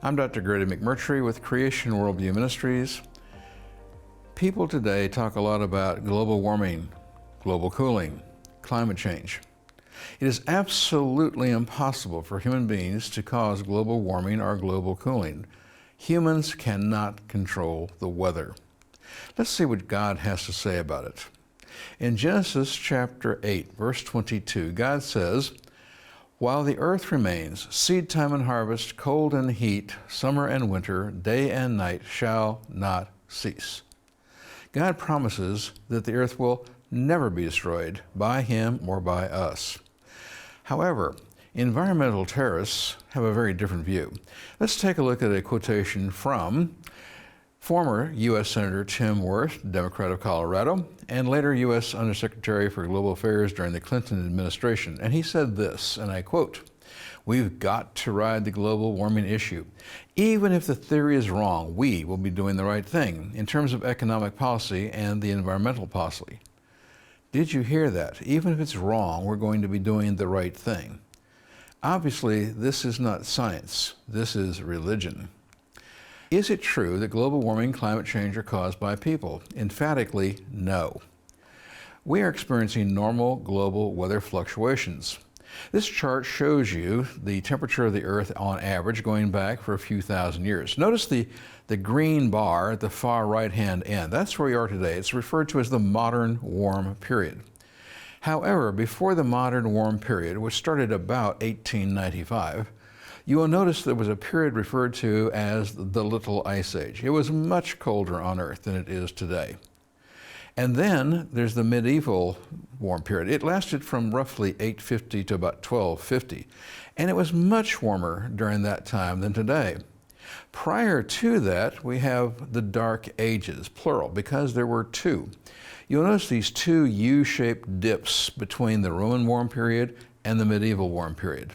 I'm Dr. Grady McMurtry with Creation Worldview Ministries. People today talk a lot about global warming, global cooling, climate change. It is absolutely impossible for human beings to cause global warming or global cooling. Humans cannot control the weather. Let's see what God has to say about it. In Genesis chapter 8, verse 22, God says, "While the earth remains, seed time and harvest, cold and heat, summer and winter, day and night shall not cease." God promises that the earth will never be destroyed by Him or by us. However, environmental terrorists have a very different view. Let's take a look at a quotation from former U.S. Senator Tim Wirth, Democrat of Colorado, and later U.S. Undersecretary for Global Affairs during the Clinton administration. And he said this, and I quote, "We've got to ride the global warming issue. Even if the theory is wrong, we will be doing the right thing in terms of economic policy and the environmental policy." Did you hear that? Even if it's wrong, we're going to be doing the right thing. Obviously, this is not science. This is religion. Is it true that global warming and climate change are caused by people? Emphatically, no. We are experiencing normal global weather fluctuations. This chart shows you the temperature of the Earth on average going back for a few thousand years. Notice the green bar at the far right-hand end. That's where we are today. It's referred to as the modern warm period. However, before the modern warm period, which started about 1895, you will notice there was a period referred to as the Little Ice Age. It was much colder on Earth than it is today. And then there's the medieval warm period. It lasted from roughly 850 to about 1250, and it was much warmer during that time than today. Prior to that, we have the Dark Ages, plural, because there were two. You'll notice these two U-shaped dips between the Roman warm period and the medieval warm period.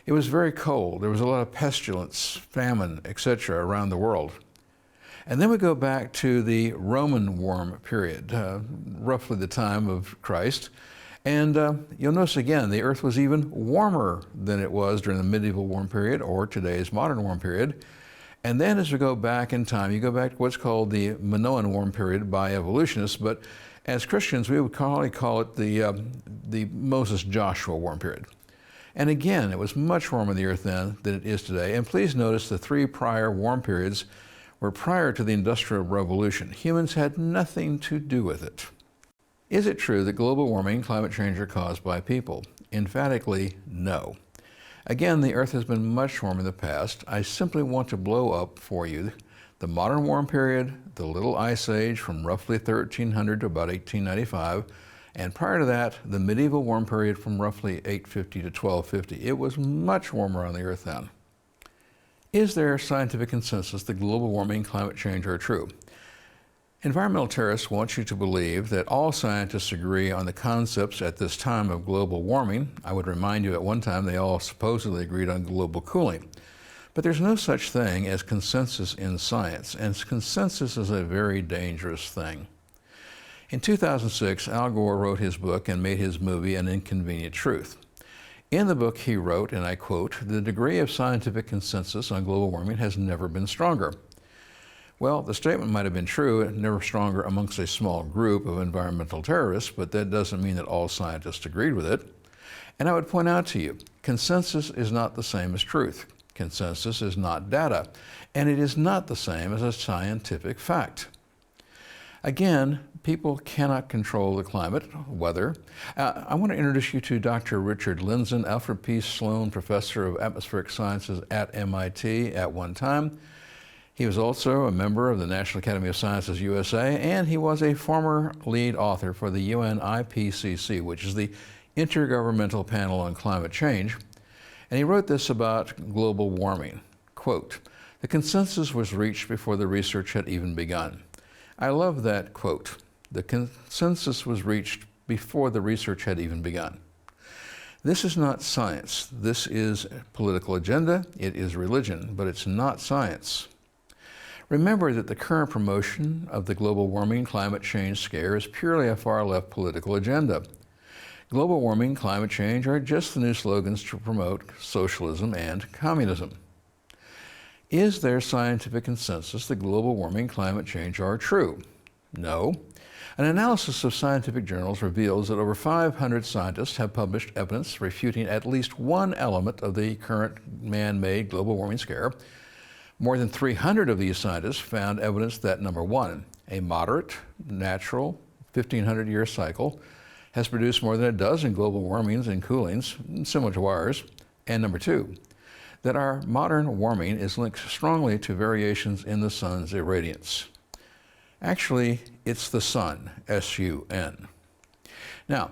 It was very cold. There was a lot of pestilence, famine, etc. around the world. And then we go back to the Roman warm period, roughly the time of Christ. And you'll notice again, the earth was even warmer than it was during the medieval warm period or today's modern warm period. And then as we go back in time, you go back to what's called the Minoan warm period by evolutionists, but as Christians, we would probably call it the Moses-Joshua warm period. And again, it was much warmer on the earth then than it is today. And please notice the three prior warm periods were prior to the Industrial Revolution. Humans had nothing to do with it. Is it true that global warming and climate change are caused by people? Emphatically, no. Again, the earth has been much warmer in the past. I simply want to blow up for you the modern warm period, the Little Ice Age from roughly 1300 to about 1895, and prior to that, the medieval warm period from roughly 850 to 1250. It was much warmer on the earth then. Is there scientific consensus that global warming and climate change are true? Environmental terrorists want you to believe that all scientists agree on the concepts at this time of global warming. I would remind you at one time they all supposedly agreed on global cooling. But there's no such thing as consensus in science, and consensus is a very dangerous thing. In 2006, Al Gore wrote his book and made his movie An Inconvenient Truth. In the book he wrote, and I quote, "The degree of scientific consensus on global warming has never been stronger." Well, the statement might have been true, never stronger amongst a small group of environmental terrorists, but that doesn't mean that all scientists agreed with it. And I would point out to you, consensus is not the same as truth. Consensus is not data, and it is not the same as a scientific fact. Again, people cannot control the climate, weather. I want to introduce you to Dr. Richard Lindzen, Alfred P. Sloan Professor of Atmospheric Sciences at MIT at one time. He was also a member of the National Academy of Sciences USA, and he was a former lead author for the UN IPCC, which is the Intergovernmental Panel on Climate Change. And he wrote this about global warming. Quote, "The consensus was reached before the research had even begun." I love that quote. The consensus was reached before the research had even begun. This is not science. This is a political agenda. It is religion, but it's not science. Remember that the current promotion of the global warming climate change scare is purely a far-left political agenda. Global warming, climate change are just the new slogans to promote socialism and communism. Is there scientific consensus that global warming and climate change are true? No. An analysis of scientific journals reveals that over 500 scientists have published evidence refuting at least one element of the current man-made global warming scare. More than 300 of these scientists found evidence that, number one, a moderate, natural, 1,500-year cycle has produced more than a dozen global warmings and coolings, similar to ours, and number two, that our modern warming is linked strongly to variations in the sun's irradiance. Actually, it's the sun, S-U-N. Now,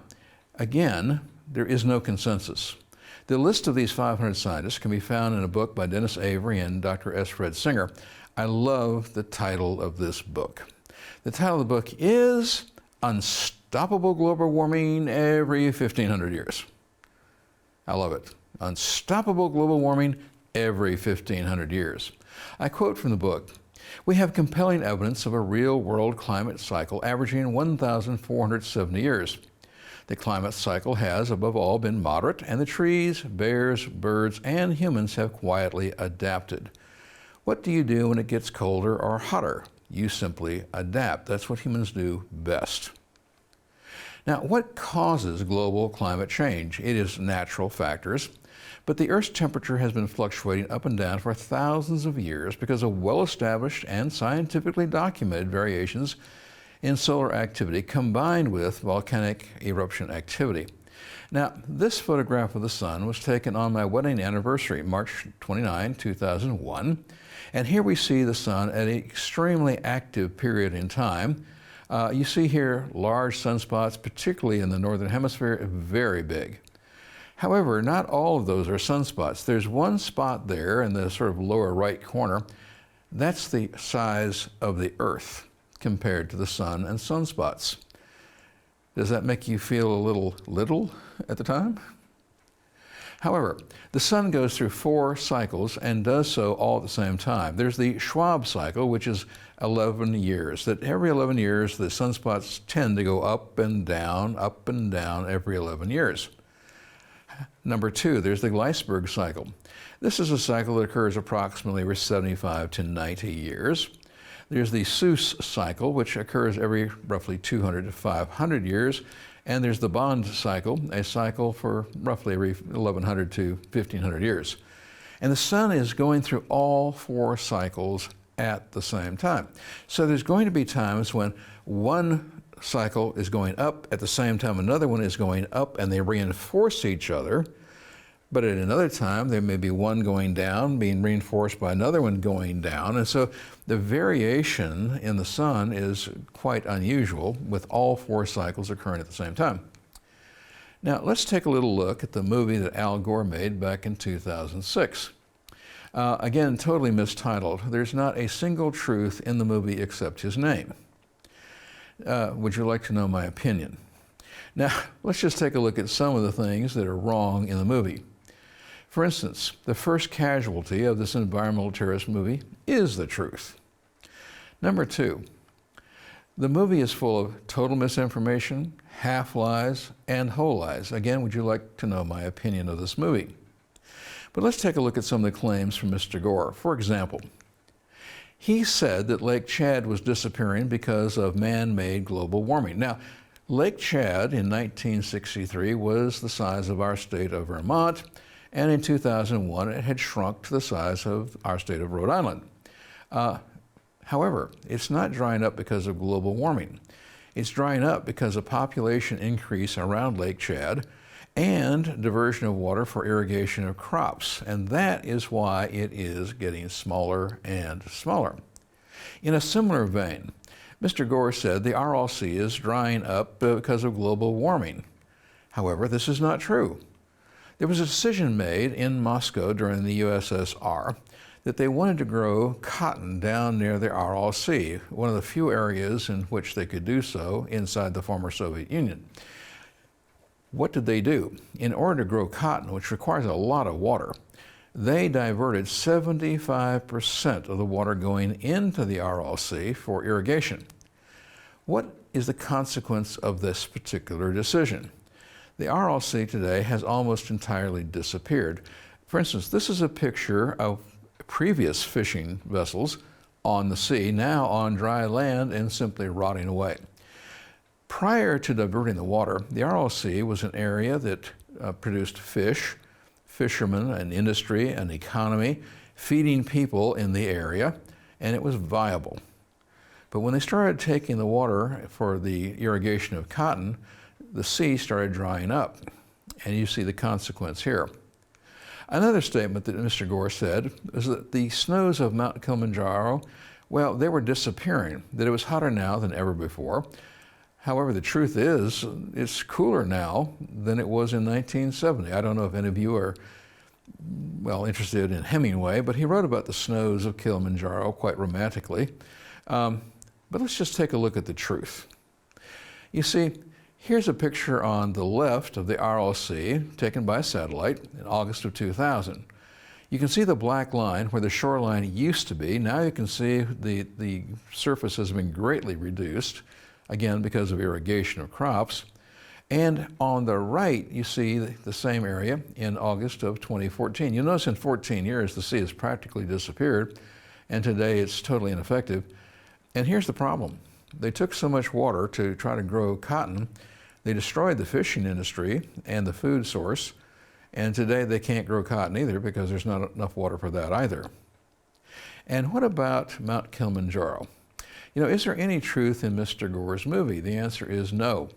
again, there is no consensus. The list of these 500 scientists can be found in a book by Dennis Avery and Dr. S. Fred Singer. I love the title of this book. The title of the book is Unstoppable Global Warming Every 1,500 Years. I love it. Unstoppable global warming every 1,500 years. I quote from the book, "We have compelling evidence of a real-world climate cycle averaging 1,470 years. The climate cycle has, above all, been moderate, and the trees, bears, birds, and humans have quietly adapted. What do you do when it gets colder or hotter? You simply adapt. That's what humans do best." Now, what causes global climate change? It is natural factors, but the Earth's temperature has been fluctuating up and down for thousands of years because of well-established and scientifically documented variations in solar activity combined with volcanic eruption activity. Now, this photograph of the sun was taken on my wedding anniversary, March 29, 2001, and here we see the sun at an extremely active period in time. You see here large sunspots, particularly in the northern hemisphere, very big. However, not all of those are sunspots. There's one spot there in the sort of lower right corner. That's the size of the Earth compared to the sun and sunspots. Does that make you feel a little at the time? However, the sun goes through 4 cycles and does so all at the same time. There's the Schwab cycle, which is 11 years. That every 11 years, the sunspots tend to go up and down every 11 years. Number 2, there's the Gleisberg cycle. This is a cycle that occurs approximately every 75 to 90 years. There's the Seuss cycle, which occurs every roughly 200 to 500 years. And there's the Bond cycle, a cycle for roughly every 1,100 to 1,500 years. And the sun is going through all 4 cycles at the same time. So there's going to be times when one cycle is going up at the same time another one is going up, and they reinforce each other. But at another time, there may be one going down, being reinforced by another one going down. And so the variation in the sun is quite unusual, with all 4 cycles occurring at the same time. Now, let's take a little look at the movie that Al Gore made back in 2006. Again, totally mistitled. There's not a single truth in the movie except his name. Would you like to know my opinion? Now, let's just take a look at some of the things that are wrong in the movie. For instance, the first casualty of this environmental terrorist movie is the truth. Number 2, the movie is full of total misinformation, half lies, and whole lies. Again, would you like to know my opinion of this movie? But let's take a look at some of the claims from Mr. Gore. For example, he said that Lake Chad was disappearing because of man-made global warming. Now, Lake Chad in 1963 was the size of our state of Vermont, and in 2001 it had shrunk to the size of our state of Rhode Island. However, it's not drying up because of global warming. It's drying up because of population increase around Lake Chad and diversion of water for irrigation of crops, and that is why it is getting smaller and smaller. In a similar vein, Mr. Gore said the RLC is drying up because of global warming. However, this is not true. There was a decision made in Moscow during the USSR that they wanted to grow cotton down near the RLC, one of the few areas in which they could do so inside the former Soviet Union. What did they do? In order to grow cotton, which requires a lot of water, they diverted 75% of the water going into the RLC for irrigation. What is the consequence of this particular decision? The RLC today has almost entirely disappeared. For instance, this is a picture of previous fishing vessels on the sea, now on dry land and simply rotting away. Prior to diverting the water, the ROC was an area that produced fish, fishermen, an industry, an economy, feeding people in the area, and it was viable. But when they started taking the water for the irrigation of cotton, the sea started drying up, and you see the consequence here. Another statement that Mr. Gore said is that the snows of Mount Kilimanjaro, well, they were disappearing, that it was hotter now than ever before. However, the truth is, it's cooler now than it was in 1970. I don't know if any of you are, well, interested in Hemingway, but he wrote about the snows of Kilimanjaro quite romantically. But let's just take a look at the truth. You see, here's a picture on the left of the ROC taken by satellite in August of 2000. You can see the black line where the shoreline used to be. Now you can see the surface has been greatly reduced, again because of irrigation of crops. And on the right, you see the same area in August of 2014. You'll notice in 14 years, the sea has practically disappeared, and today it's totally ineffective. And here's the problem. They took so much water to try to grow cotton, they destroyed the fishing industry and the food source, and today they can't grow cotton either because there's not enough water for that either. And what about Mount Kilimanjaro? You know, is there any truth in Mr. Gore's movie? The answer is no.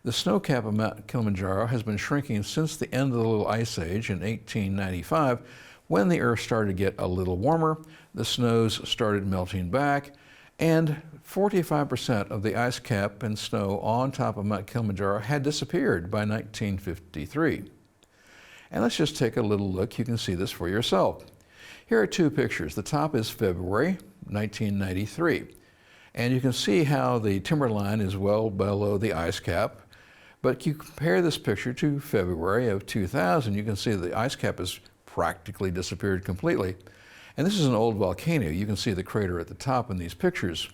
The snowcap of Mount Kilimanjaro has been shrinking since the end of the Little Ice Age in 1895, when the Earth started to get a little warmer, the snows started melting back, and 45% of the ice cap and snow on top of Mount Kilimanjaro had disappeared by 1953. And let's just take a little look. You can see this for yourself. Here are two pictures. The top is February 1993. And you can see how the timberline is well below the ice cap. But you compare this picture to February of 2000, you can see the ice cap has practically disappeared completely. And this is an old volcano. You can see the crater at the top in these pictures.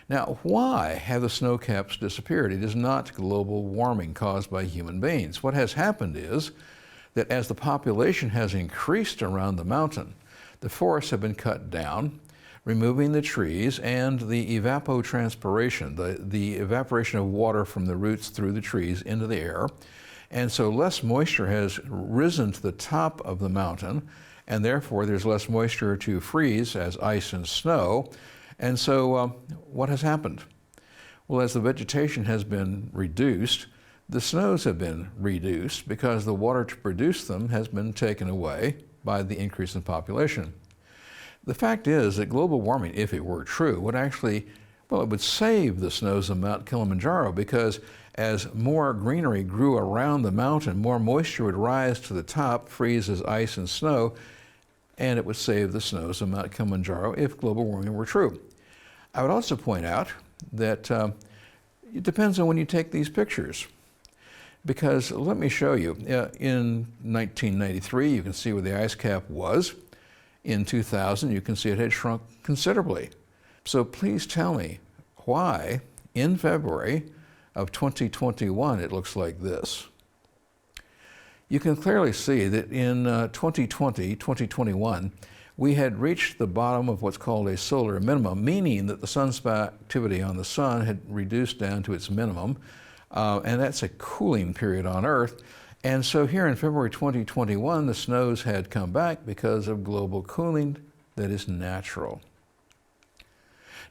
Now, why have the snow caps disappeared? It is not global warming caused by human beings. What has happened is that as the population has increased around the mountain, the forests have been cut down, removing the trees, and the evapotranspiration, the evaporation of water from the roots through the trees into the air. And so less moisture has risen to the top of the mountain, and therefore there's less moisture to freeze as ice and snow. And so what has happened? Well, as the vegetation has been reduced, the snows have been reduced because the water to produce them has been taken away by the increase in population. The fact is that global warming, if it were true, would actually, well, it would save the snows of Mount Kilimanjaro, because as more greenery grew around the mountain, more moisture would rise to the top, freeze as ice and snow, and it would save the snows of Mount Kilimanjaro if global warming were true. I would also point out that it depends on when you take these pictures. Because let me show you. In 1993, you can see where the ice cap was. In 2000, you can see it had shrunk considerably. So please tell me why in February of 2021 it looks like this. You can clearly see that in 2020, 2021, we had reached the bottom of what's called a solar minimum, meaning that the sunspot activity on the sun had reduced down to its minimum, and that's a cooling period on Earth. And so here in February 2021, the snows had come back because of global cooling that is natural.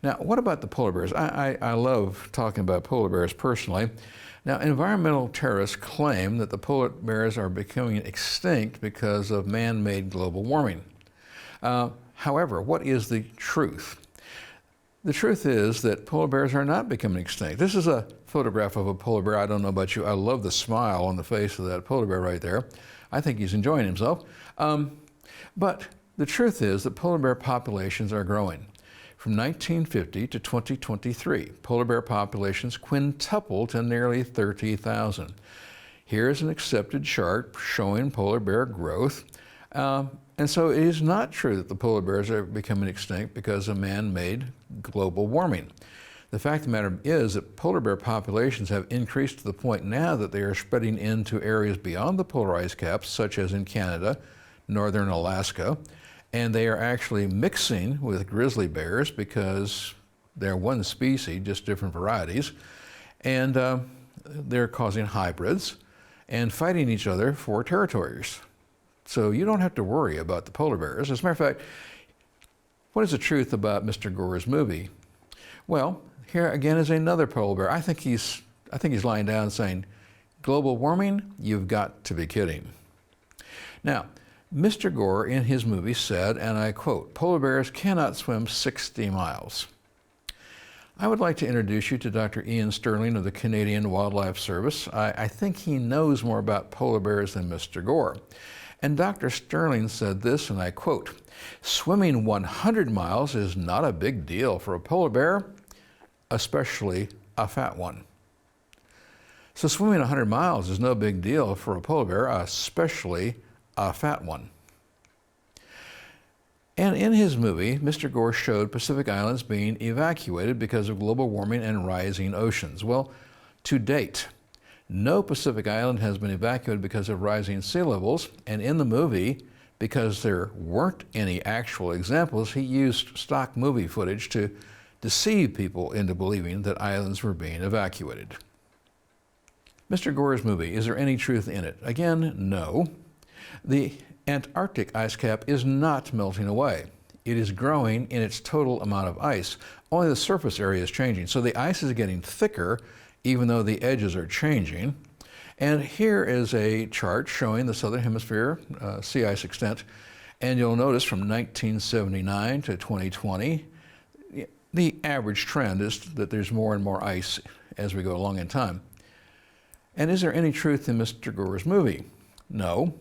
Now, what about the polar bears? I love talking about polar bears personally. Now, environmental terrorists claim that the polar bears are becoming extinct because of man-made global warming. However, what is the truth? The truth is that polar bears are not becoming extinct. This is a photograph of a polar bear. I don't know about you. I love the smile on the face of that polar bear right there. I think he's enjoying himself. But the truth is that polar bear populations are growing. From 1950 to 2023, polar bear populations quintupled to nearly 30,000. Here's an accepted chart showing polar bear growth. And so it is not true that the polar bears are becoming extinct because of man-made global warming. The fact of the matter is that polar bear populations have increased to the point now that they are spreading into areas beyond the polar ice caps, such as in Canada, northern Alaska, and they are actually mixing with grizzly bears because they're one species, just different varieties, and they're causing hybrids and fighting each other for territories. So you don't have to worry about the polar bears. As a matter of fact, what is the truth about Mr. Gore's movie? Well, here again is another polar bear. I think he's lying down saying, global warming, you've got to be kidding. Now, Mr. Gore in his movie said, and I quote, polar bears cannot swim 60 miles. I would like to introduce you to Dr. Ian Sterling of the Canadian Wildlife Service. I think he knows more about polar bears than Mr. Gore. And Dr. Sterling said this, and I quote, swimming 100 miles is not a big deal for a polar bear, especially a fat one. So swimming 100 miles is no big deal for a polar bear, especially a fat one. And in his movie, Mr. Gore showed Pacific Islands being evacuated because of global warming and rising oceans. Well, to date, no Pacific Island has been evacuated because of rising sea levels, and in the movie, because there weren't any actual examples, he used stock movie footage to deceive people into believing that islands were being evacuated. Mr. Gore's movie, is there any truth in it? Again, no. The Antarctic ice cap is not melting away. It is growing in its total amount of ice. Only the surface area is changing. So the ice is getting thicker, even though the edges are changing. And here is a chart showing the Southern Hemisphere sea ice extent. And you'll notice from 1979 to 2020, the average trend is that there's more and more ice as we go along in time. And is there any truth in Mr. Gore's movie? No.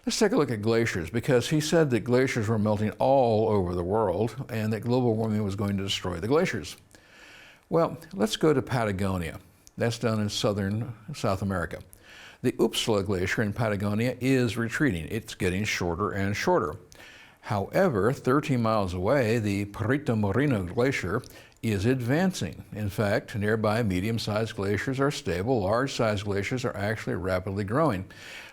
Let's take a look at glaciers, because he said that glaciers were melting all over the world and that global warming was going to destroy the glaciers. Well, let's go to Patagonia. That's down in southern South America. The Uppsala Glacier in Patagonia is retreating. It's getting shorter and shorter. However, 30 miles away, the Perito Moreno Glacier is advancing. In fact, nearby medium-sized glaciers are stable. Large-sized glaciers are actually rapidly growing.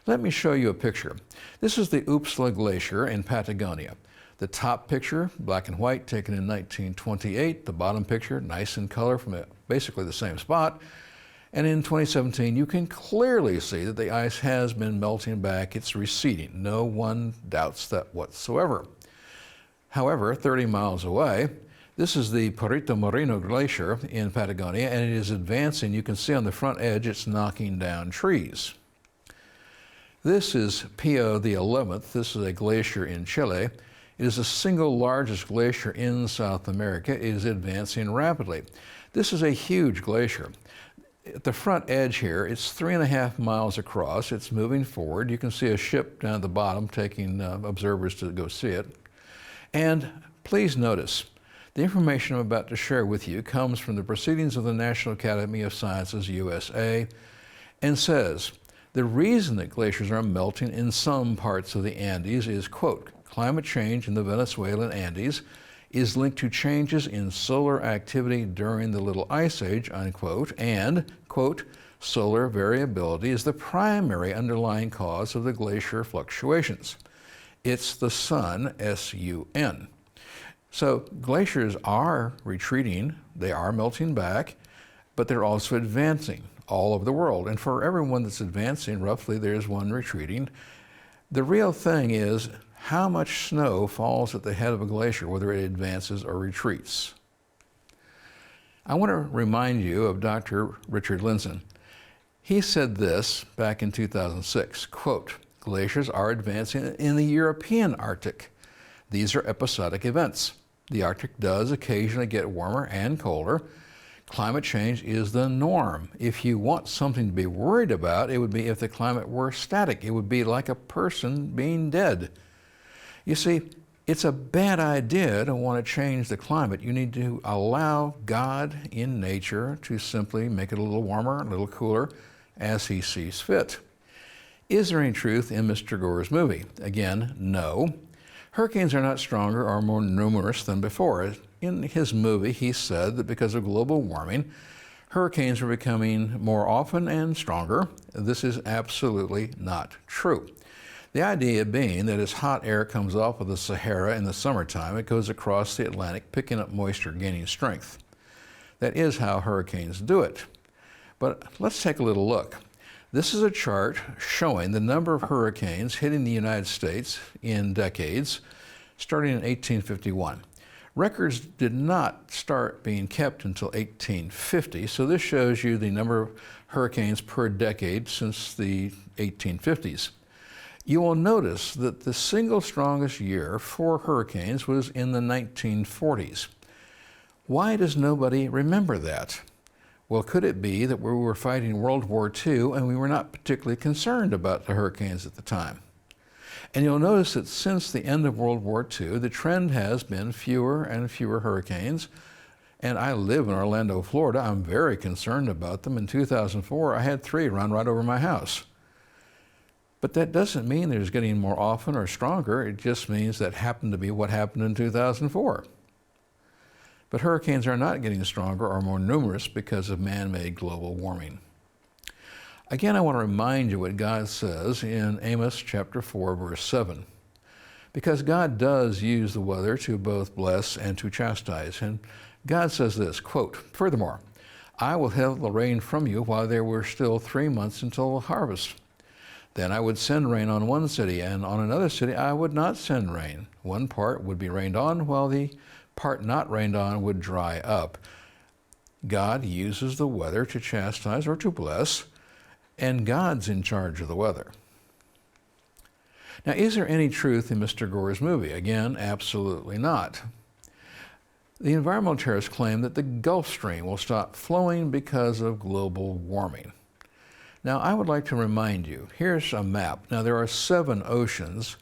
Let me show you a picture. This is the Uppsala Glacier in Patagonia. The top picture, black and white, taken in 1928. The bottom picture, nice in color from basically the same spot. And in 2017, you can clearly see that the ice has been melting back. It's receding. No one doubts that whatsoever. However, 30 miles away, this is the Perito Moreno Glacier in Patagonia, and it is advancing. You can see on the front edge it's knocking down trees. This is Pio the 11th. This is a glacier in Chile. It is the single largest glacier in South America. It is advancing rapidly. This is a huge glacier. At the front edge here, it's 3.5 miles across. It's moving forward. You can see a ship down at the bottom taking observers to go see it. And please notice, the information I'm about to share with you comes from the Proceedings of the National Academy of Sciences, USA, and says, the reason that glaciers are melting in some parts of the Andes is, quote, climate change in the Venezuelan Andes is linked to changes in solar activity during the Little Ice Age, unquote, and, quote, solar variability is the primary underlying cause of the glacier fluctuations. It's the sun, S-U-N. So glaciers are retreating, they are melting back, but they're also advancing all over the world. And for everyone that's advancing, roughly there's one retreating. The real thing is how much snow falls at the head of a glacier, whether it advances or retreats. I want to remind you of Dr. Richard Lindzen. He said this back in 2006, quote, glaciers are advancing in the European Arctic. These are episodic events. The Arctic does occasionally get warmer and colder. Climate change is the norm. If you want something to be worried about, it would be if the climate were static. It would be like a person being dead. You see, it's a bad idea to want to change the climate. You need to allow God in nature to simply make it a little warmer, a little cooler, as he sees fit. Is there any truth in Mr. Gore's movie? Again, no. Hurricanes are not stronger or more numerous than before. In his movie, he said that because of global warming, hurricanes are becoming more often and stronger. This is absolutely not true. The idea being that as hot air comes off of the Sahara in the summertime, it goes across the Atlantic, picking up moisture, gaining strength. That is how hurricanes do it. But let's take a little look. This is a chart showing the number of hurricanes hitting the United States in decades, starting in 1851. Records did not start being kept until 1850, so this shows you the number of hurricanes per decade since the 1850s. You will notice that the single strongest year for hurricanes was in the 1940s. Why does nobody remember that? Well, could it be that we were fighting World War II and we were not particularly concerned about the hurricanes at the time? And you'll notice that since the end of World War II, the trend has been fewer and fewer hurricanes. And I live in Orlando, Florida. I'm very concerned about them. In 2004, I had 3 run right over my house. But that doesn't mean there's getting more often or stronger. It just means that happened to be what happened in 2004. But hurricanes are not getting stronger or more numerous because of man-made global warming. Again, I want to remind you what God says in Amos chapter 4, verse 7. Because God does use the weather to both bless and to chastise. And God says this, quote, "Furthermore, I will withheld the rain from you while there were still 3 months until the harvest. Then I would send rain on one city, and on another city I would not send rain. One part would be rained on, while the part not rained on would dry up." God uses the weather to chastise or to bless, and God's in charge of the weather. Now, is there any truth in Mr. Gore's movie? Again, absolutely not. The environmentalists claim that the Gulf Stream will stop flowing because of global warming. Now, I would like to remind you, here's a map. Now, there are 7 oceans,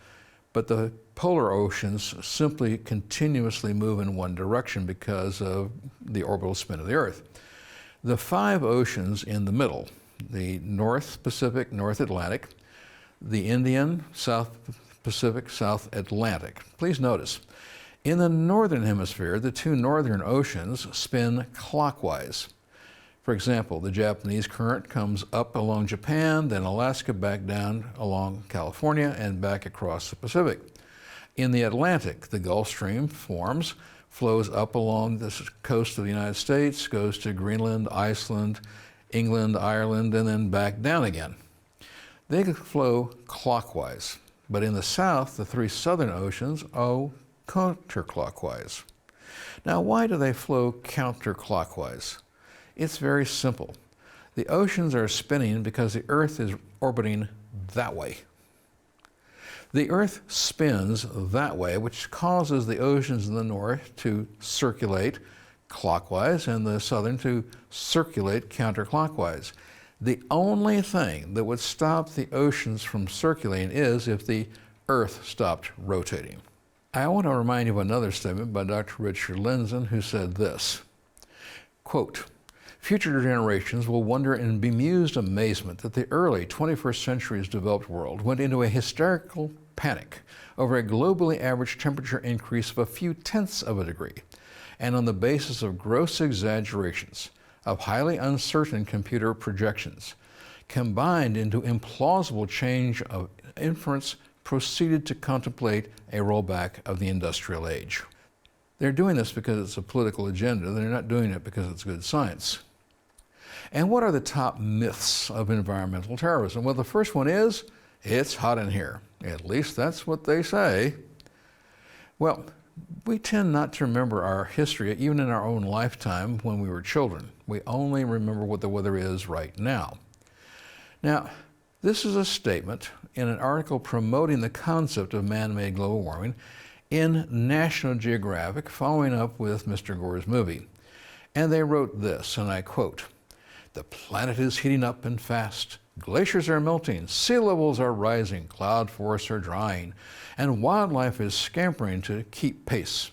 but the polar oceans simply continuously move in one direction because of the orbital spin of the Earth. The 5 oceans in the middle, the North Pacific, North Atlantic, the Indian, South Pacific, South Atlantic. Please notice, in the northern hemisphere, the 2 northern oceans spin clockwise. For example, the Japanese current comes up along Japan, then Alaska, back down along California, and back across the Pacific. In the Atlantic, the Gulf Stream forms, flows up along the coast of the United States, goes to Greenland, Iceland, England, Ireland, and then back down again. They flow clockwise, but in the south, the 3 southern oceans go counterclockwise. Now, why do they flow counterclockwise? It's very simple. The oceans are spinning because the Earth is orbiting that way. The Earth spins that way, which causes the oceans in the north to circulate clockwise and the southern to circulate counterclockwise. The only thing that would stop the oceans from circulating is if the Earth stopped rotating. I want to remind you of another statement by Dr. Richard Lindzen, who said this, quote, "Future generations will wonder in bemused amazement that the early 21st century's developed world went into a hysterical panic over a globally average temperature increase of a few tenths of a degree, and on the basis of gross exaggerations, of highly uncertain computer projections, combined into implausible change of inference, proceeded to contemplate a rollback of the industrial age." They're doing this because it's a political agenda. They're not doing it because it's good science. And what are the top myths of environmental terrorism? Well, the first one is, it's hot in here. At least that's what they say. Well, we tend not to remember our history, even in our own lifetime when we were children. We only remember what the weather is right now. Now, this is a statement in an article promoting the concept of man-made global warming in National Geographic, following up with Mr. Gore's movie. And they wrote this, and I quote, "The planet is heating up and fast. Glaciers are melting, sea levels are rising, cloud forests are drying, and wildlife is scampering to keep pace.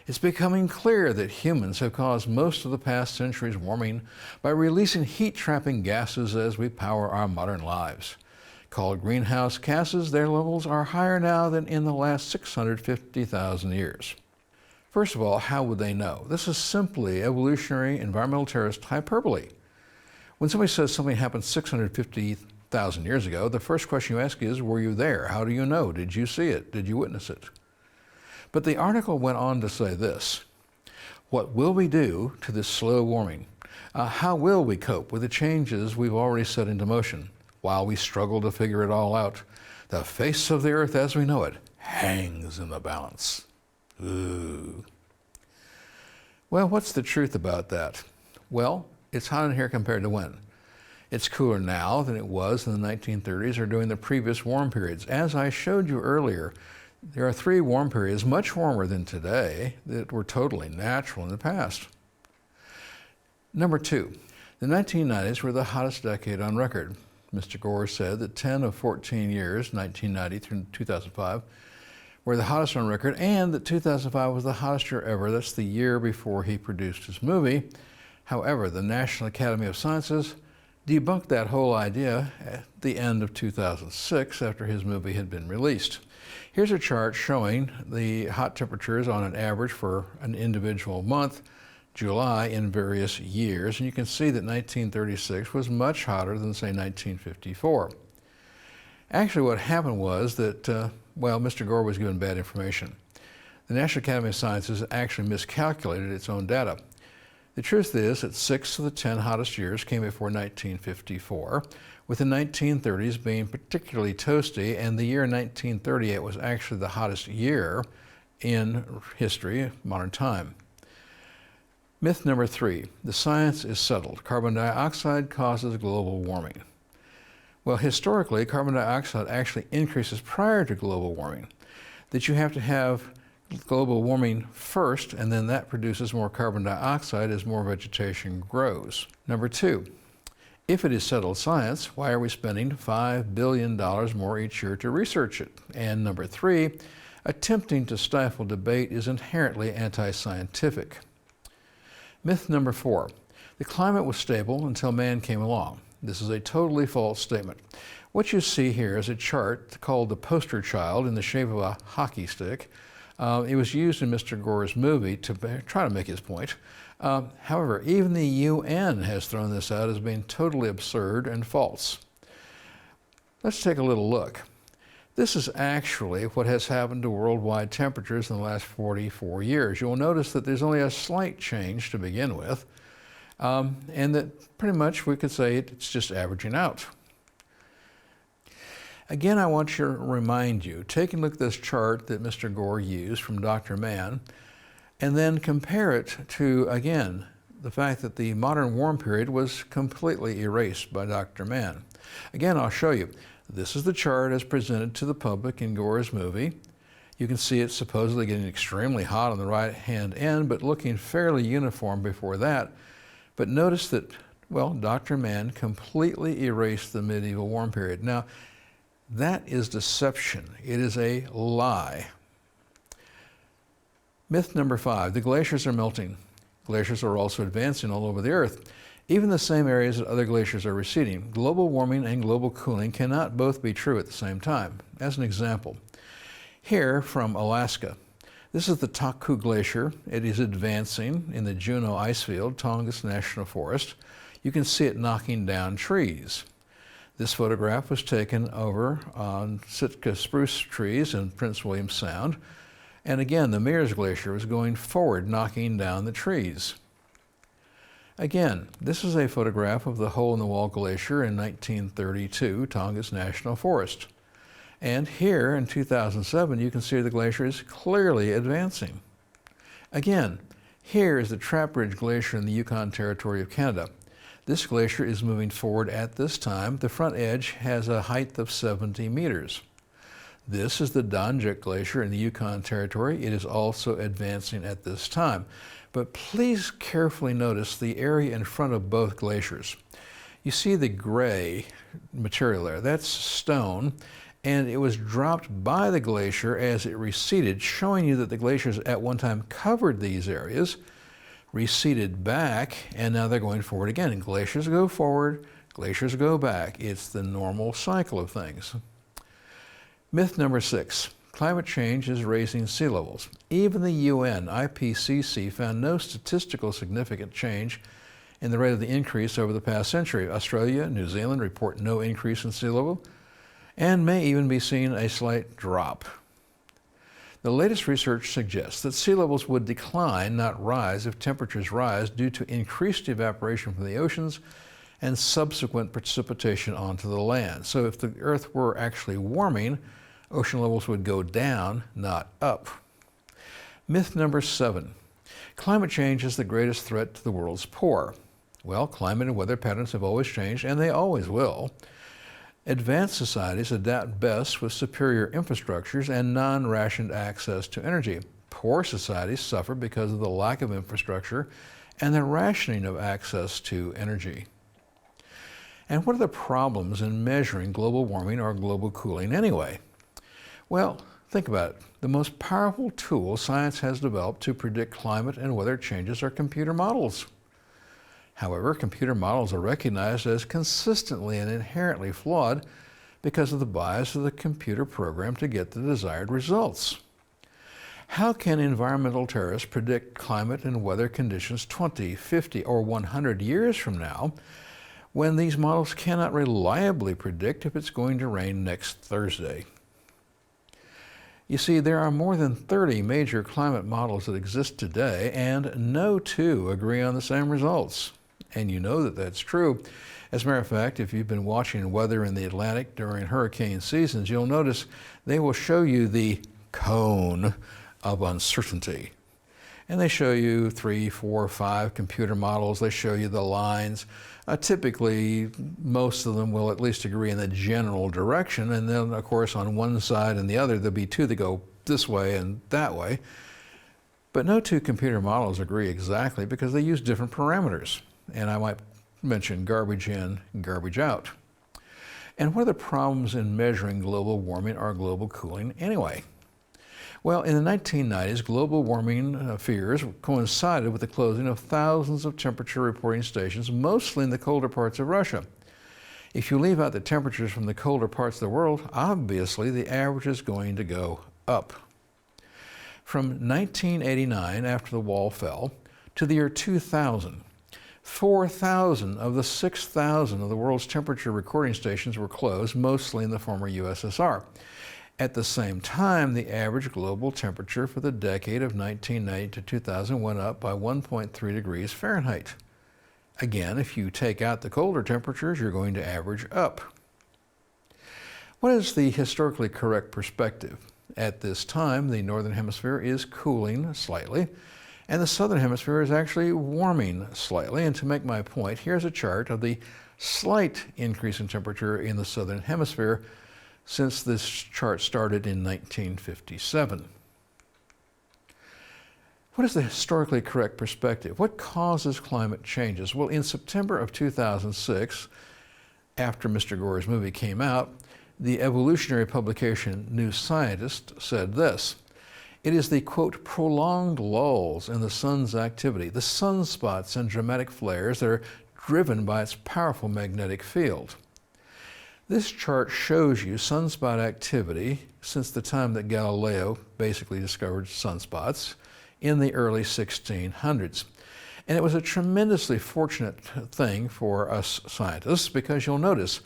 It's becoming clear that humans have caused most of the past century's warming by releasing heat-trapping gases as we power our modern lives. Called greenhouse gases, their levels are higher now than in the last 650,000 years. First of all, how would they know? This is simply evolutionary environmental terrorist hyperbole. When somebody says something happened 1,000 years ago, the first question you ask is, were you there? How do you know? Did you see it? Did you witness it? But the article went on to say this: what will we do to this slow warming? How will we cope with the changes we've already set into motion while we struggle to figure it all out? The face of the earth as we know it hangs in the balance. Ooh. Well, what's the truth about that? Well, it's hot in here compared to when? It's cooler now than it was in the 1930s or during the previous warm periods. As I showed you earlier, there are 3 warm periods, much warmer than today, that were totally natural in the past. Number 2, the 1990s were the hottest decade on record. Mr. Gore said that 10 of 14 years, 1990 through 2005, were the hottest on record, and that 2005 was the hottest year ever. That's the year before he produced his movie. However, the National Academy of Sciences debunked that whole idea at the end of 2006 after his movie had been released. Here's a chart showing the hot temperatures on an average for an individual month, July, in various years, and you can see that 1936 was much hotter than, say, 1954. Actually, what happened was that, Mr. Gore was given bad information. The National Academy of Sciences actually miscalculated its own data. The truth is that 6 of the 10 hottest years came before 1954, with the 1930s being particularly toasty, and the year 1938 was actually the hottest year in history, modern time. Myth number 3, the science is settled. Carbon dioxide causes global warming. Well, historically, carbon dioxide actually increases prior to global warming. That you have to have global warming first, and then that produces more carbon dioxide as more vegetation grows. Number 2, if it is settled science, why are we spending $5 billion more each year to research it? And number 3, attempting to stifle debate is inherently anti-scientific. Myth number 4, the climate was stable until man came along. This is a totally false statement. What you see here is a chart called the poster child in the shape of a hockey stick. It was used in Mr. Gore's movie to try to make his point. However, even the UN has thrown this out as being totally absurd and false. Let's take a little look. This is actually what has happened to worldwide temperatures in the last 44 years. You'll notice that there's only a slight change to begin with, and that pretty much we could say it's just averaging out. Again, I want to remind you, take a look at this chart that Mr. Gore used from Dr. Mann, and then compare it to, again, the fact that the modern warm period was completely erased by Dr. Mann. Again, I'll show you. This is the chart as presented to the public in Gore's movie. You can see it's supposedly getting extremely hot on the right-hand end, but looking fairly uniform before that. But notice that, well, Dr. Mann completely erased the medieval warm period. Now, that is deception. It is a lie. Myth number 5, the glaciers are melting. Glaciers are also advancing all over the earth. Even the same areas that other glaciers are receding. Global warming and global cooling cannot both be true at the same time. As an example, here from Alaska, this is the Taku Glacier. It is advancing in the Juneau Icefield, Tongass National Forest. You can see it knocking down trees. This photograph was taken over on Sitka spruce trees in Prince William Sound. And again, the Mears Glacier was going forward, knocking down the trees. Again, this is a photograph of the Hole-in-the-Wall Glacier in 1932, Tongass National Forest. And here in 2007, you can see the glacier is clearly advancing. Again, here is the Trap Ridge Glacier in the Yukon Territory of Canada. This glacier is moving forward at this time. The front edge has a height of 70 meters. This is the Donjuk Glacier in the Yukon Territory. It is also advancing at this time. But please carefully notice the area in front of both glaciers. You see the gray material there. That's stone, and it was dropped by the glacier as it receded, showing you that the glaciers at one time covered these areas, receded back, and now they're going forward again. And glaciers go forward, glaciers go back. It's the normal cycle of things. Myth number 6. Climate change is raising sea levels. Even the UN IPCC found no statistical significant change in the rate of the increase over the past century. Australia and New Zealand report no increase in sea level and may even be seeing a slight drop. The latest research suggests that sea levels would decline, not rise, if temperatures rise due to increased evaporation from the oceans and subsequent precipitation onto the land. So if the Earth were actually warming, ocean levels would go down, not up. Myth number 7. Climate change is the greatest threat to the world's poor. Well, climate and weather patterns have always changed, and they always will. Advanced societies adapt best with superior infrastructures and non-rationed access to energy. Poor societies suffer because of the lack of infrastructure and the rationing of access to energy. And what are the problems in measuring global warming or global cooling anyway? Well, think about it. The most powerful tool science has developed to predict climate and weather changes are computer models. However, computer models are recognized as consistently and inherently flawed because of the bias of the computer program to get the desired results. How can environmental terrorists predict climate and weather conditions 20, 50, or 100 years from now when these models cannot reliably predict if it's going to rain next Thursday? You see, there are more than 30 major climate models that exist today, and no two agree on the same results. And you know that that's true. As a matter of fact, if you've been watching weather in the Atlantic during hurricane seasons, you'll notice they will show you the cone of uncertainty. And they show you 3, 4, 5 computer models. They show you the lines. Typically, most of them will at least agree in the general direction. And then, of course, on one side and the other, there'll be two that go this way and that way. But no two computer models agree exactly because they use different parameters. And I might mention garbage in, garbage out. And what are the problems in measuring global warming or global cooling anyway? Well, in the 1990s, global warming fears coincided with the closing of thousands of temperature reporting stations, mostly in the colder parts of Russia. If you leave out the temperatures from the colder parts of the world, obviously the average is going to go up. From 1989, after the wall fell, to the year 2000, 4,000 of the 6,000 of the world's temperature recording stations were closed, mostly in the former USSR. At the same time, the average global temperature for the decade of 1990 to 2000 went up by 1.3 degrees Fahrenheit. Again, if you take out the colder temperatures, you're going to average up. What is the historically correct perspective? At this time, the northern hemisphere is cooling slightly, and the southern hemisphere is actually warming slightly. And to make my point, here's a chart of the slight increase in temperature in the southern hemisphere since this chart started in 1957. What is the historically correct perspective? What causes climate changes? Well, in September of 2006, after Mr. Gore's movie came out, the evolutionary publication New Scientist said this: "It is the, quote, prolonged lulls in the sun's activity, the sunspots and dramatic flares that are driven by its powerful magnetic field." This chart shows you sunspot activity since the time that Galileo basically discovered sunspots in the early 1600s. And it was a tremendously fortunate thing for us scientists, because you'll notice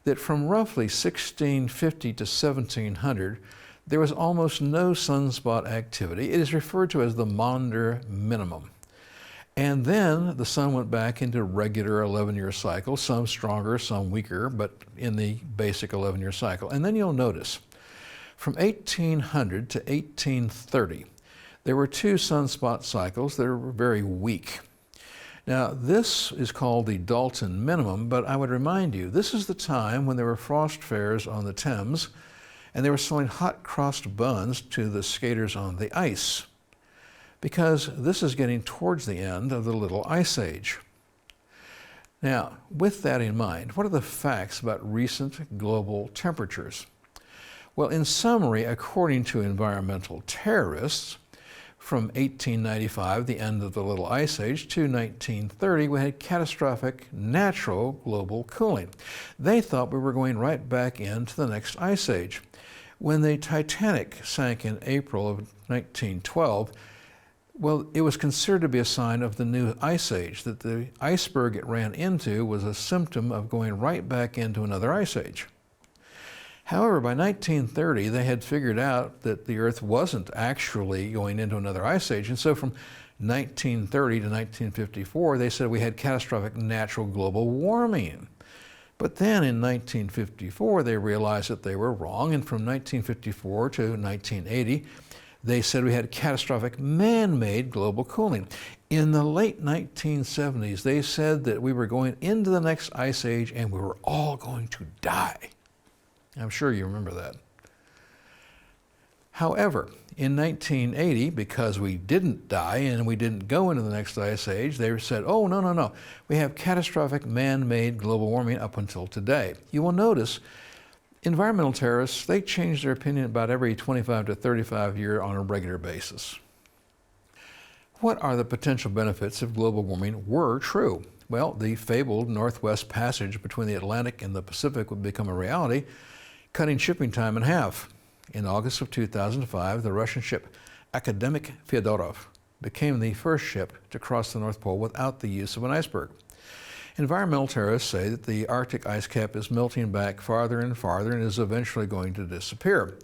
that from roughly 1650 to 1700, there was almost no sunspot activity. It is referred to as the Maunder minimum. And then the sun went back into regular 11-year cycles, some stronger, some weaker, but in the basic 11-year cycle. And then you'll notice, from 1800 to 1830, there were 2 sunspot cycles that were very weak. Now, this is called the Dalton minimum, but I would remind you, this is the time when there were frost fairs on the Thames, and they were selling hot crossed buns to the skaters on the ice, because this is getting towards the end of the Little Ice Age. Now, with that in mind, what are the facts about recent global temperatures? Well, in summary, according to environmental terrorists, from 1895, the end of the Little Ice Age, to 1930, we had catastrophic natural global cooling. They thought we were going right back into the next ice age. When the Titanic sank in April of 1912, Well, it was considered to be a sign of the new ice age, that the iceberg it ran into was a symptom of going right back into another ice age. However, by 1930, they had figured out that the Earth wasn't actually going into another ice age, and so from 1930 to 1954, they said we had catastrophic natural global warming. But then in 1954, they realized that they were wrong, and from 1954 to 1980, they said we had catastrophic man-made global cooling. In the late 1970s, they said that we were going into the next ice age and we were all going to die. I'm sure you remember that. However, in 1980, because we didn't die and we didn't go into the next ice age, they said, oh, no. We have catastrophic man-made global warming up until today. You will notice environmental terrorists, they change their opinion about every 25 to 35 years on a regular basis. What are the potential benefits if global warming were true? Well, the fabled Northwest Passage between the Atlantic and the Pacific would become a reality, cutting shipping time in half. In August of 2005, the Russian ship Akademik Fyodorov became the first ship to cross the North Pole without the use of an iceberg. Environmental terrorists say that the Arctic ice cap is melting back farther and farther and is eventually going to disappear.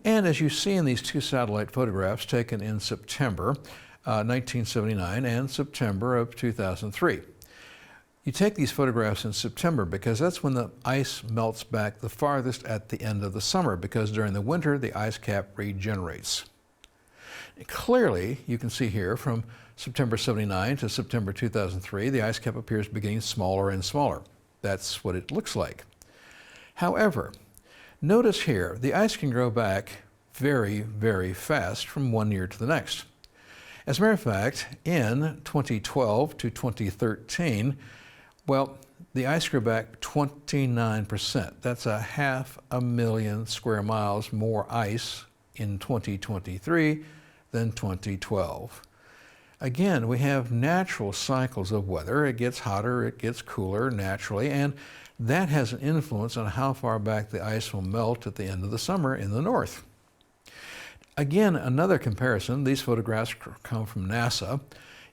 And as you see in these two satellite photographs taken in September 1979 and September of 2003. You take these photographs in September because that's when the ice melts back the farthest at the end of the summer, because during the winter the ice cap regenerates. Clearly, you can see here from September 79 to September 2003, the ice cap appears getting smaller and smaller. That's what it looks like. However, notice here, the ice can grow back very, very fast from one year to the next. As a matter of fact, in 2012 to 2013, well, the ice grew back 29%. That's 500,000 square miles more ice in 2023 than 2012. Again, we have natural cycles of weather. It gets hotter, it gets cooler naturally, and that has an influence on how far back the ice will melt at the end of the summer in the north. Again, another comparison, these photographs come from NASA.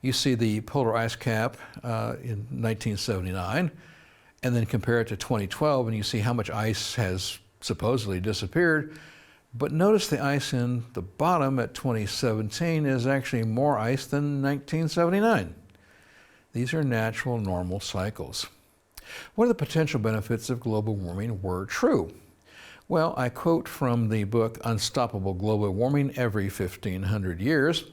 You see the polar ice cap in 1979, and then compare it to 2012, and you see how much ice has supposedly disappeared. But notice the ice in the bottom at 2017 is actually more ice than 1979. These are natural, normal cycles. What are the potential benefits if global warming were true? Well, I quote from the book Unstoppable Global Warming Every 1,500 Years.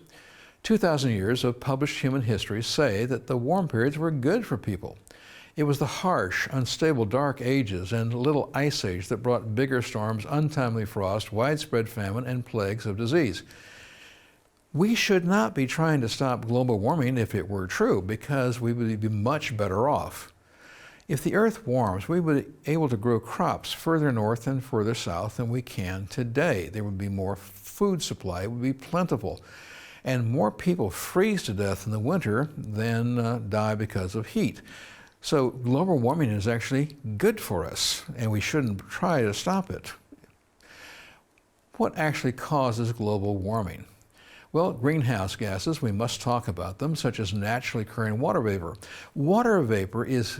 2,000 years of published human history say that the warm periods were good for people. It was the harsh, unstable dark ages and little ice age that brought bigger storms, untimely frost, widespread famine, and plagues of disease. We should not be trying to stop global warming if it were true, because we would be much better off. If the earth warms, we would be able to grow crops further north and further south than we can today. There would be more food supply, it would be plentiful, and more people freeze to death in the winter than die because of heat. So global warming is actually good for us, and we shouldn't try to stop it. What actually causes global warming? Well, greenhouse gases, we must talk about them, such as naturally occurring water vapor. Water vapor is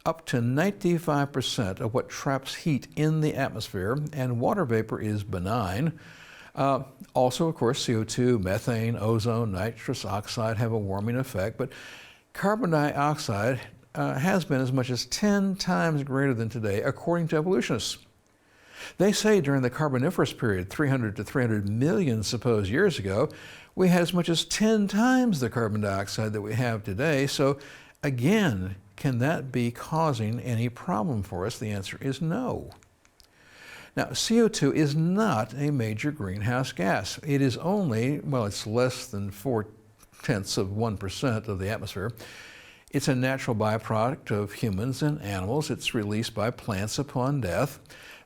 up to 95% of what traps heat in the atmosphere, and water vapor is benign. Also, of course, CO2, methane, ozone, nitrous oxide have a warming effect, but carbon dioxide has been as much as 10 times greater than today, according to evolutionists. They say during the Carboniferous period, 300 to 300 million supposed years ago, we had as much as 10 times the carbon dioxide that we have today. So again, can that be causing any problem for us? The answer is no. Now, CO2 is not a major greenhouse gas. It is only, well, it's less than 0.4% of the atmosphere. It's a natural byproduct of humans and animals. It's released by plants upon death.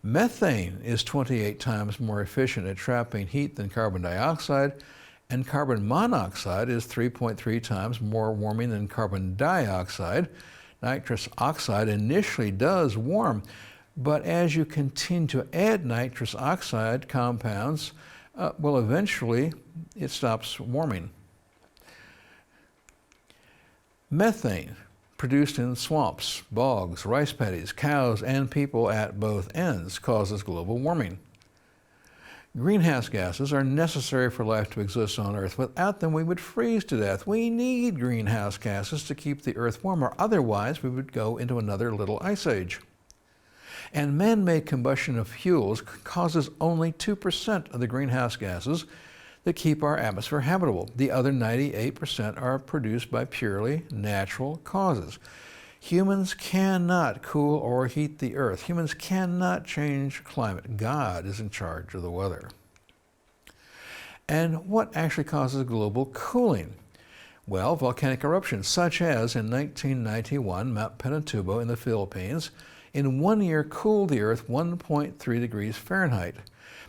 Methane is 28 times more efficient at trapping heat than carbon dioxide, and carbon monoxide is 3.3 times more warming than carbon dioxide. Nitrous oxide initially does warm, but as you continue to add nitrous oxide compounds, well, eventually it stops warming. Methane, produced in swamps, bogs, rice paddies, cows, and people at both ends, causes global warming. Greenhouse gases are necessary for life to exist on Earth. Without them, we would freeze to death. We need greenhouse gases to keep the Earth warmer. Otherwise, we would go into another little ice age. And man-made combustion of fuels causes only 2% of the greenhouse gases that keep our atmosphere habitable. The other 98% are produced by purely natural causes. Humans cannot cool or heat the Earth. Humans cannot change climate. God is in charge of the weather. And what actually causes global cooling? Well, volcanic eruptions, such as in 1991, Mount Pinatubo in the Philippines, in 1 year cooled the Earth 1.3 degrees Fahrenheit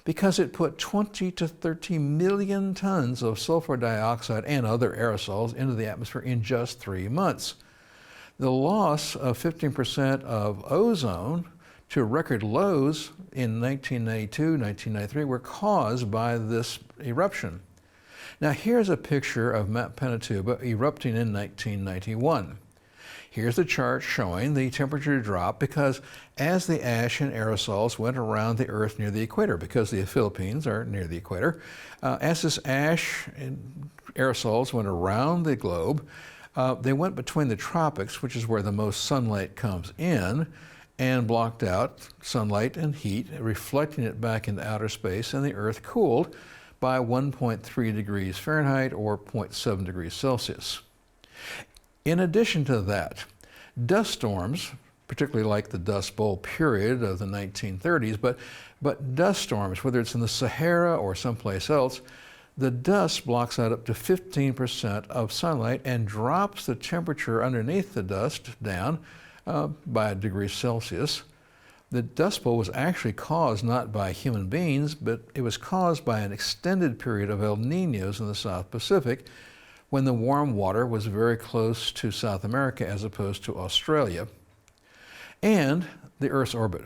because it put 20 to 30 million tons of sulfur dioxide and other aerosols into the atmosphere in just 3 months. The loss of 15% of ozone to record lows in 1992, 1993 were caused by this eruption. Now here's a picture of Mount Pinatubo erupting in 1991. Here's the chart showing the temperature drop because as the ash and aerosols went around the Earth near the equator, because the Philippines are near the equator, as this ash and aerosols went around the globe, they went between the tropics, which is where the most sunlight comes in, and blocked out sunlight and heat, reflecting it back into outer space, and the Earth cooled by 1.3 degrees Fahrenheit or 0.7 degrees Celsius. In addition to that, dust storms, particularly like the Dust Bowl period of the 1930s, but dust storms, whether it's in the Sahara or someplace else, the dust blocks out up to 15% of sunlight and drops the temperature underneath the dust down by a degree Celsius. The Dust Bowl was actually caused not by human beings, but it was caused by an extended period of El Niños in the South Pacific when the warm water was very close to South America as opposed to Australia. And the Earth's orbit.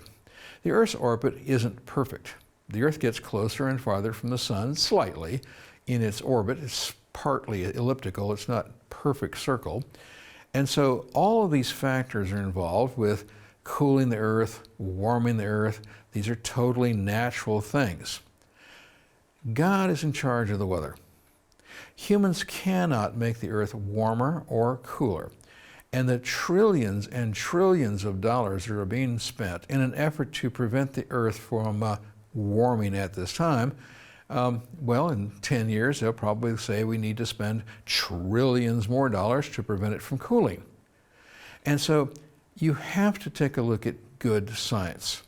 The Earth's orbit isn't perfect. The Earth gets closer and farther from the sun slightly in its orbit. It's partly elliptical. It's not perfect circle. And so all of these factors are involved with cooling the Earth, warming the Earth. These are totally natural things. God is in charge of the weather. Humans cannot make the Earth warmer or cooler. And the trillions and trillions of dollars that are being spent in an effort to prevent the Earth from warming at this time, well, in 10 years, they'll probably say we need to spend trillions more dollars to prevent it from cooling. And so you have to take a look at good science.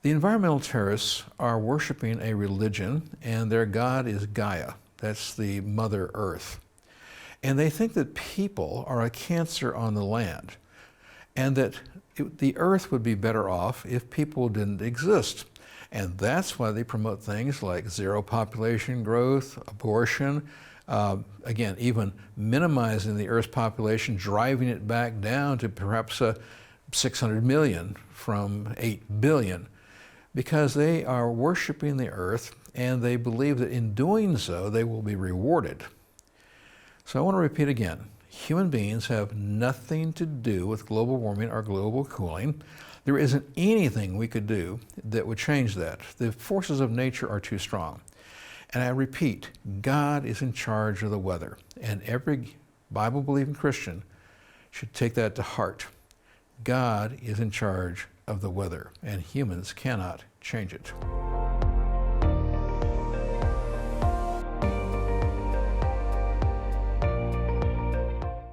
The environmental terrorists are worshiping a religion, and their god is Gaia. That's the Mother Earth. And they think that people are a cancer on the land, and that the Earth would be better off if people didn't exist. And that's why they promote things like zero population growth, abortion, again, even minimizing the Earth's population, driving it back down to perhaps 600 million from 8 billion, because they are worshiping the Earth, and they believe that in doing so, they will be rewarded. So I want to repeat again, human beings have nothing to do with global warming or global cooling. There isn't anything we could do that would change that. The forces of nature are too strong. And I repeat, God is in charge of the weather. And every Bible-believing Christian should take that to heart. God is in charge of the weather, and humans cannot change it.